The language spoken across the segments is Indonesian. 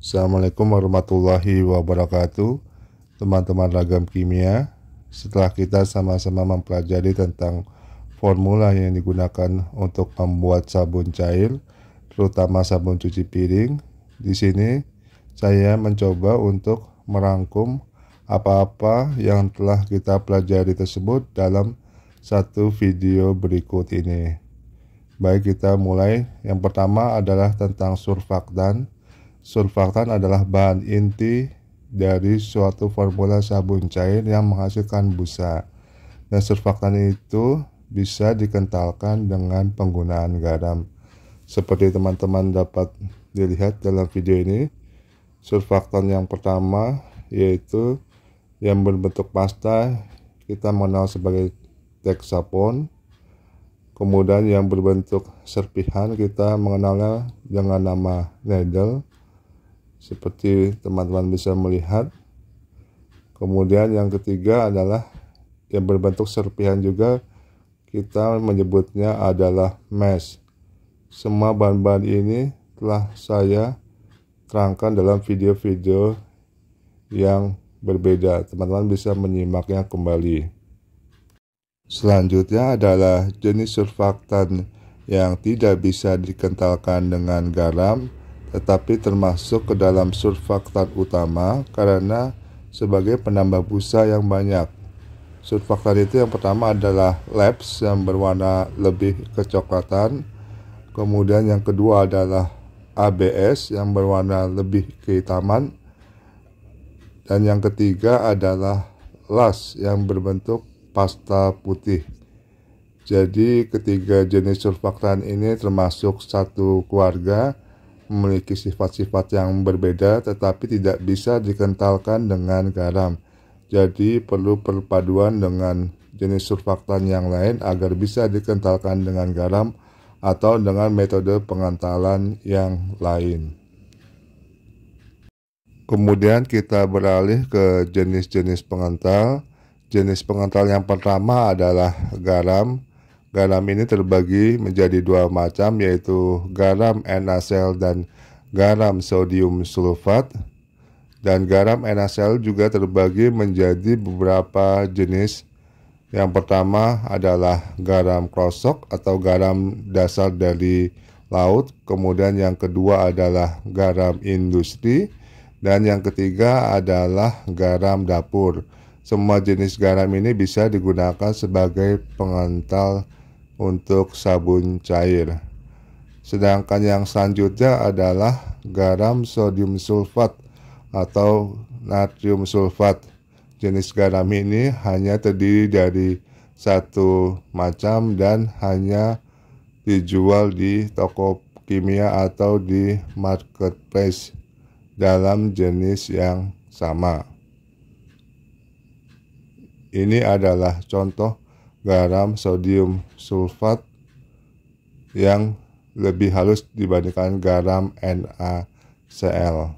Assalamualaikum warahmatullahi wabarakatuh, teman-teman ragam kimia. Setelah kita sama-sama mempelajari tentang formula yang digunakan untuk membuat sabun cair, terutama sabun cuci piring, di sini saya mencoba untuk merangkum apa-apa yang telah kita pelajari tersebut dalam satu video berikut ini. Baik, kita mulai. Yang pertama adalah tentang surfaktan. Surfaktan adalah bahan inti dari suatu formula sabun cair yang menghasilkan busa. Dan surfaktan itu bisa dikentalkan dengan penggunaan garam. Seperti teman-teman dapat dilihat dalam video ini, surfaktan yang pertama yaitu yang berbentuk pasta kita mengenal sebagai Texapon. Kemudian yang berbentuk serpihan kita mengenalnya dengan nama needle, seperti teman-teman bisa melihat. Kemudian yang ketiga adalah yang berbentuk serpihan juga, kita menyebutnya adalah mesh. Semua bahan-bahan ini telah saya terangkan dalam video-video yang berbeda. Teman-teman bisa menyimaknya kembali. Selanjutnya adalah jenis surfaktan yang tidak bisa dikentalkan dengan garam, tetapi termasuk ke dalam surfaktan utama karena sebagai penambah busa yang banyak. Surfaktan itu yang pertama adalah Labs yang berwarna lebih kecoklatan. Kemudian yang kedua adalah ABS yang berwarna lebih kehitaman. Dan yang ketiga adalah LAS yang berbentuk pasta putih. Jadi ketiga jenis surfaktan ini termasuk satu keluarga, memiliki sifat-sifat yang berbeda tetapi tidak bisa dikentalkan dengan garam. Jadi perlu perpaduan dengan jenis surfaktan yang lain agar bisa dikentalkan dengan garam atau dengan metode pengentalan yang lain. Kemudian kita beralih ke jenis-jenis pengental. Jenis pengental yang pertama adalah garam. Garam ini terbagi menjadi dua macam, yaitu garam NaCl dan garam sodium sulfat. Dan garam NaCl juga terbagi menjadi beberapa jenis. Yang pertama adalah garam krosok atau garam dasar dari laut. Kemudian yang kedua adalah garam industri. Dan yang ketiga adalah garam dapur. Semua jenis garam ini bisa digunakan sebagai pengental untuk sabun cair. Sedangkan yang selanjutnya adalah garam sodium sulfat atau natrium sulfat. Jenis garam ini hanya terdiri dari satu macam dan hanya dijual di toko kimia atau di marketplace dalam jenis yang sama. Ini adalah contoh garam sodium sulfat yang lebih halus dibandingkan garam NaCl.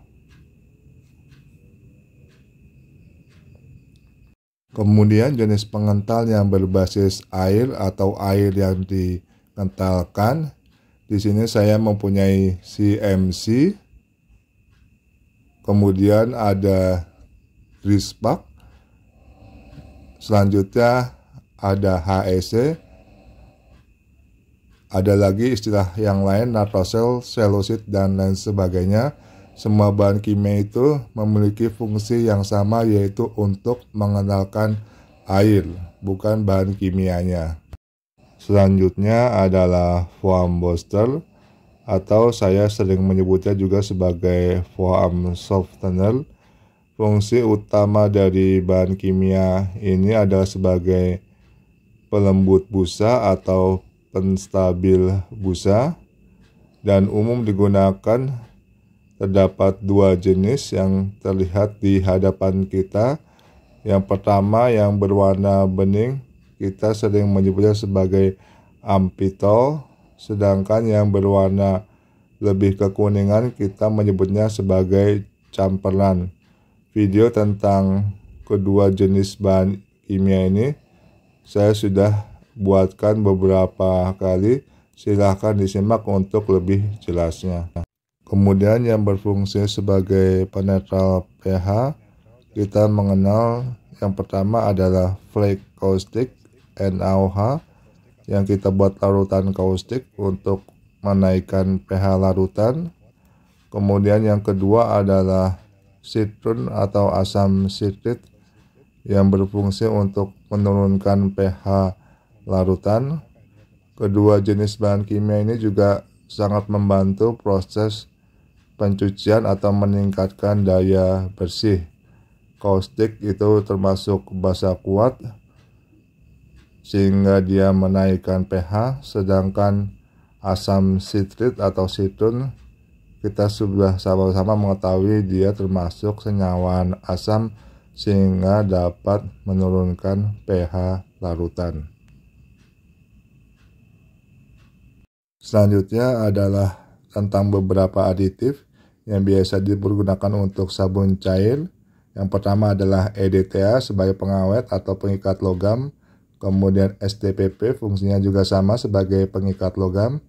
Kemudian jenis pengental yang berbasis air atau air yang dikentalkan. Di sini saya mempunyai CMC. Kemudian ada Rispak. Selanjutnya ada HEC, ada lagi istilah yang lain, natrosel, selusit, dan lain sebagainya. Semua bahan kimia itu memiliki fungsi yang sama, yaitu untuk mengenalkan air, bukan bahan kimianya. Selanjutnya adalah foam booster, atau saya sering menyebutnya juga sebagai foam softener. Fungsi utama dari bahan kimia ini adalah sebagai pelembut busa atau penstabil busa, dan umum digunakan. Terdapat dua jenis yang terlihat di hadapan kita. Yang pertama yang berwarna bening, kita sering menyebutnya sebagai ampitol, sedangkan yang berwarna lebih kekuningan kita menyebutnya sebagai camperlan. Video tentang kedua jenis bahan kimia ini saya sudah buatkan beberapa kali, silahkan disimak untuk lebih jelasnya. Kemudian yang berfungsi sebagai penetral pH, kita mengenal yang pertama adalah flake caustic NaOH yang kita buat larutan kaustik untuk menaikkan pH larutan. Kemudian yang kedua adalah citrun atau asam sitrit yang berfungsi untuk menurunkan pH larutan. Kedua jenis bahan kimia ini juga sangat membantu proses pencucian atau meningkatkan daya bersih. Kaustik itu termasuk basa kuat sehingga dia menaikkan pH, sedangkan asam sitrit atau citrun kita sudah sama-sama mengetahui dia termasuk senyawa asam sehingga dapat menurunkan pH larutan. Selanjutnya adalah tentang beberapa aditif yang biasa dipergunakan untuk sabun cair. Yang pertama adalah EDTA sebagai pengawet atau pengikat logam. Kemudian STPP fungsinya juga sama sebagai pengikat logam.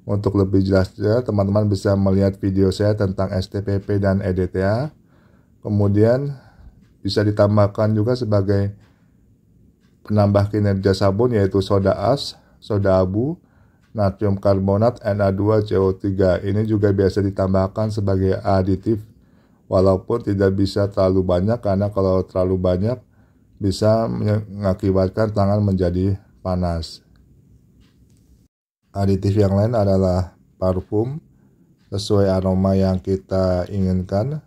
Untuk lebih jelasnya teman-teman bisa melihat video saya tentang STPP dan EDTA. Kemudian bisa ditambahkan juga sebagai penambah kinerja sabun yaitu soda as, soda abu, natrium karbonat, Na2CO3. Ini juga biasa ditambahkan sebagai aditif walaupun tidak bisa terlalu banyak karena kalau terlalu banyak bisa mengakibatkan tangan menjadi panas. Aditif yang lain adalah parfum sesuai aroma yang kita inginkan.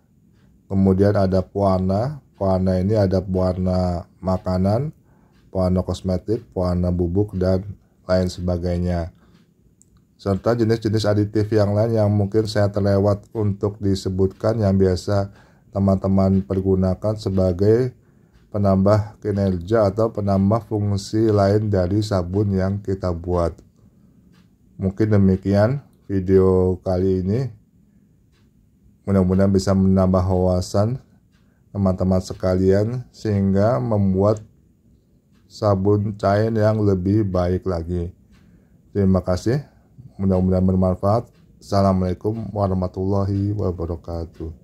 Kemudian ada pewarna. Pewarna ini ada pewarna makanan, pewarna kosmetik, pewarna bubuk, dan lain sebagainya. Serta jenis-jenis aditif yang lain yang mungkin saya terlewat untuk disebutkan yang biasa teman-teman pergunakan sebagai penambah kinerja atau penambah fungsi lain dari sabun yang kita buat. Mungkin demikian video kali ini. Mudah-mudahan bisa menambah wawasan teman-teman sekalian sehingga membuat sabun cair yang lebih baik lagi. Terima kasih. Mudah-mudahan bermanfaat. Assalamualaikum warahmatullahi wabarakatuh.